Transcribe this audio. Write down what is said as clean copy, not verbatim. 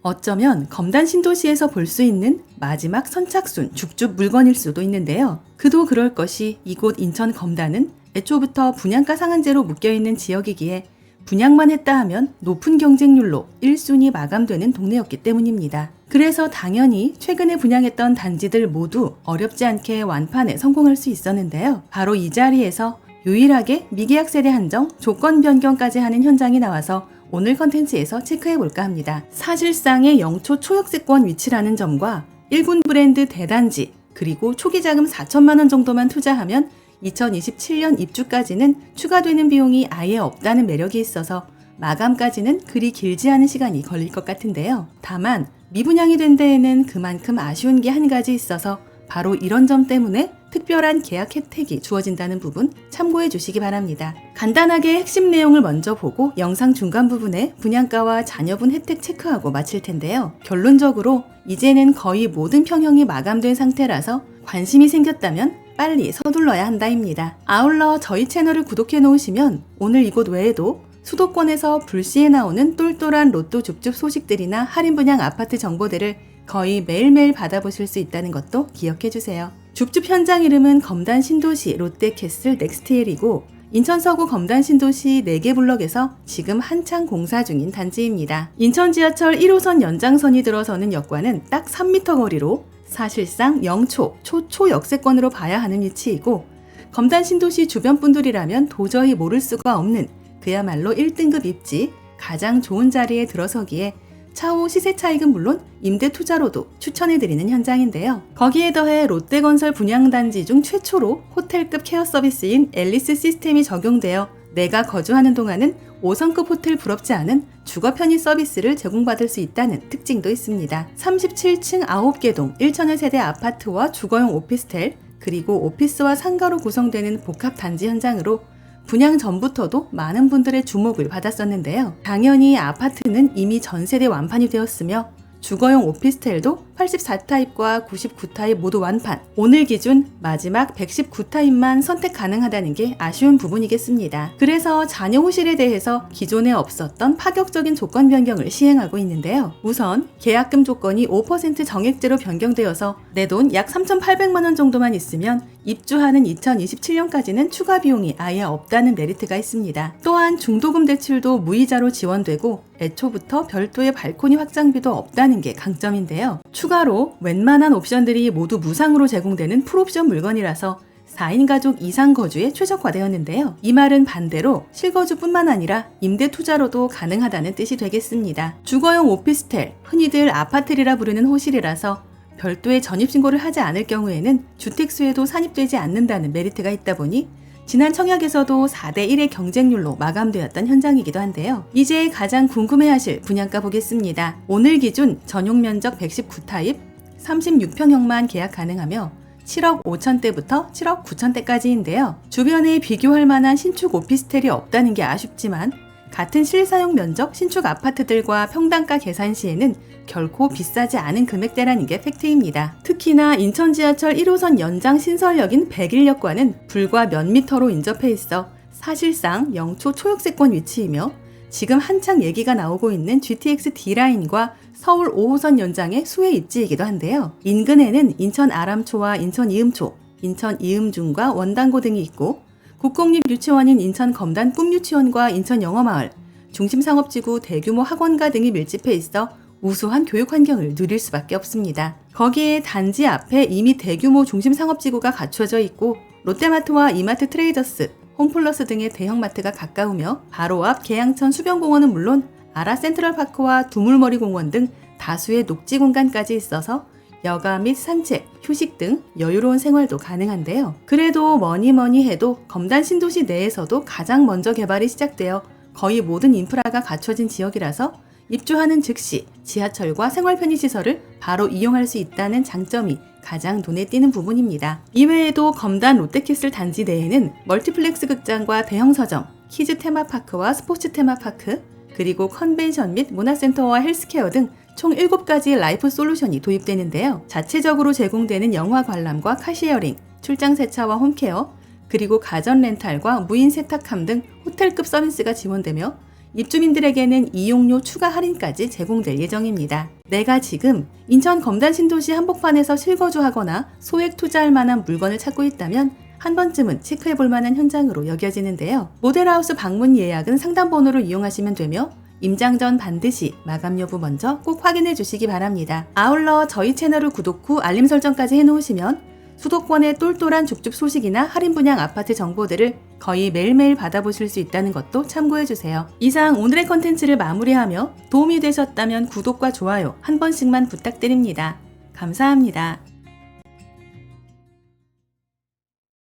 어쩌면 검단 신도시에서 볼 수 있는 마지막 선착순 죽죽 물건일 수도 있는데요. 그도 그럴 것이 이곳 인천 검단은 애초부터 분양가 상한제로 묶여있는 지역이기에 분양만 했다 하면 높은 경쟁률로 1순위 마감되는 동네였기 때문입니다. 그래서 당연히 최근에 분양했던 단지들 모두 어렵지 않게 완판에 성공할 수 있었는데요. 바로 이 자리에서 유일하게 미계약 세대 한정, 조건 변경까지 하는 현장이 나와서 오늘 컨텐츠에서 체크해볼까 합니다. 사실상의 영초 초역세권 위치라는 점과 1군 브랜드 대단지, 그리고 초기 자금 4천만 원 정도만 투자하면 2027년 입주까지는 추가되는 비용이 아예 없다는 매력이 있어서 마감까지는 그리 길지 않은 시간이 걸릴 것 같은데요. 다만 미분양이 된 데에는 그만큼 아쉬운 게 한 가지 있어서 바로 이런 점 때문에 특별한 계약 혜택이 주어진다는 부분 참고해 주시기 바랍니다. 간단하게 핵심 내용을 먼저 보고 영상 중간 부분에 분양가와 자녀분 혜택 체크하고 마칠 텐데요. 결론적으로 이제는 거의 모든 평형이 마감된 상태라서 관심이 생겼다면 빨리 서둘러야 한다입니다. 아울러 저희 채널을 구독해 놓으시면 오늘 이곳 외에도 수도권에서 불시에 나오는 똘똘한 로또 줍줍 소식들이나 할인 분양 아파트 정보들을 거의 매일매일 받아보실 수 있다는 것도 기억해주세요. 줍줍 현장 이름은 검단 신도시 롯데캐슬 넥스트힐이고 인천 서구 검단 신도시 4개 블럭에서 지금 한창 공사 중인 단지입니다. 인천 지하철 1호선 연장선이 들어서는 역과는 딱 3m 거리로 사실상 영초, 초초 역세권으로 봐야 하는 위치이고 검단 신도시 주변 분들이라면 도저히 모를 수가 없는 그야말로 1등급 입지, 가장 좋은 자리에 들어서기에 차후 시세 차익은 물론 임대 투자로도 추천해드리는 현장인데요. 거기에 더해 롯데건설 분양단지 중 최초로 호텔급 케어 서비스인 앨리스 시스템이 적용되어 내가 거주하는 동안은 5성급 호텔 부럽지 않은 주거 편의 서비스를 제공받을 수 있다는 특징도 있습니다. 37층 9개 동 1천여 세대 아파트와 주거용 오피스텔, 그리고 오피스와 상가로 구성되는 복합 단지 현장으로 분양 전부터도 많은 분들의 주목을 받았었는데요. 당연히 아파트는 이미 전 세대 완판이 되었으며 주거용 오피스텔도 84타입과 99타입 모두 완판, 오늘 기준 마지막 119타입만 선택 가능하다는 게 아쉬운 부분이겠습니다. 그래서 자녀 호실에 대해서 기존에 없었던 파격적인 조건 변경을 시행하고 있는데요. 우선 계약금 조건이 5% 정액제로 변경되어서 내 돈 약 3,800만 원 정도만 있으면 입주하는 2027년까지는 추가 비용이 아예 없다는 메리트가 있습니다. 또한 중도금 대출도 무이자로 지원되고 애초부터 별도의 발코니 확장비도 없다는 게 강점인데요. 추가로 웬만한 옵션들이 모두 무상으로 제공되는 풀옵션 물건이라서 4인 가족 이상 거주에 최적화되었는데요. 이 말은 반대로 실거주뿐만 아니라 임대 투자로도 가능하다는 뜻이 되겠습니다. 주거용 오피스텔, 흔히들 아파트리라 부르는 호실이라서 별도의 전입신고를 하지 않을 경우에는 주택수에도 산입되지 않는다는 메리트가 있다 보니 지난 청약에서도 4대1의 경쟁률로 마감되었던 현장이기도 한데요. 이제 가장 궁금해하실 분양가 보겠습니다. 오늘 기준 전용 면적 119타입 36평형만 계약 가능하며 7억 5천대부터 7억 9천대까지인데요. 주변에 비교할 만한 신축 오피스텔이 없다는 게 아쉽지만 같은 실사용 면적 신축 아파트들과 평당가 계산 시에는 결코 비싸지 않은 금액대라는 게 팩트입니다. 특히나 인천 지하철 1호선 연장 신설역인 백일역과는 불과 몇 미터로 인접해 있어 사실상 영초 초역세권 위치이며 지금 한창 얘기가 나오고 있는 GTX D라인과 서울 5호선 연장의 수혜 입지이기도 한데요. 인근에는 인천 아람초와 인천 이음초, 인천 이음중과 원당고 등이 있고 국공립유치원인 인천 검단 꿈유치원과 인천 영어마을, 중심상업지구 대규모 학원가 등이 밀집해 있어 우수한 교육 환경을 누릴 수밖에 없습니다. 거기에 단지 앞에 이미 대규모 중심상업지구가 갖춰져 있고 롯데마트와 이마트 트레이더스, 홈플러스 등의 대형마트가 가까우며 바로 앞 계양천 수변공원은 물론 아라 센트럴파크와 두물머리공원 등 다수의 녹지 공간까지 있어서 여가 및 산책, 휴식 등 여유로운 생활도 가능한데요. 그래도 뭐니 해도 검단 신도시 내에서도 가장 먼저 개발이 시작되어 거의 모든 인프라가 갖춰진 지역이라서 입주하는 즉시 지하철과 생활 편의시설을 바로 이용할 수 있다는 장점이 가장 눈에 띄는 부분입니다. 이외에도 검단 롯데캐슬 단지 내에는 멀티플렉스 극장과 대형 서점, 키즈 테마파크와 스포츠 테마파크, 그리고 컨벤션 및 문화센터와 헬스케어 등 총 7가지 라이프 솔루션이 도입되는데요. 자체적으로 제공되는 영화 관람과 카시어링, 출장 세차와 홈케어, 그리고 가전 렌탈과 무인 세탁함 등 호텔급 서비스가 지원되며 입주민들에게는 이용료 추가 할인까지 제공될 예정입니다. 내가 지금 인천 검단 신도시 한복판에서 실거주하거나 소액 투자할 만한 물건을 찾고 있다면 한 번쯤은 체크해볼 만한 현장으로 여겨지는데요. 모델하우스 방문 예약은 상담번호를 이용하시면 되며 임장 전 반드시 마감 여부 먼저 꼭 확인해 주시기 바랍니다. 아울러 저희 채널을 구독 후 알림 설정까지 해놓으시면 수도권의 똘똘한 줍줍 소식이나 할인 분양 아파트 정보들을 거의 매일매일 받아보실 수 있다는 것도 참고해주세요. 이상 오늘의 컨텐츠를 마무리하며 도움이 되셨다면 구독과 좋아요 한 번씩만 부탁드립니다. 감사합니다.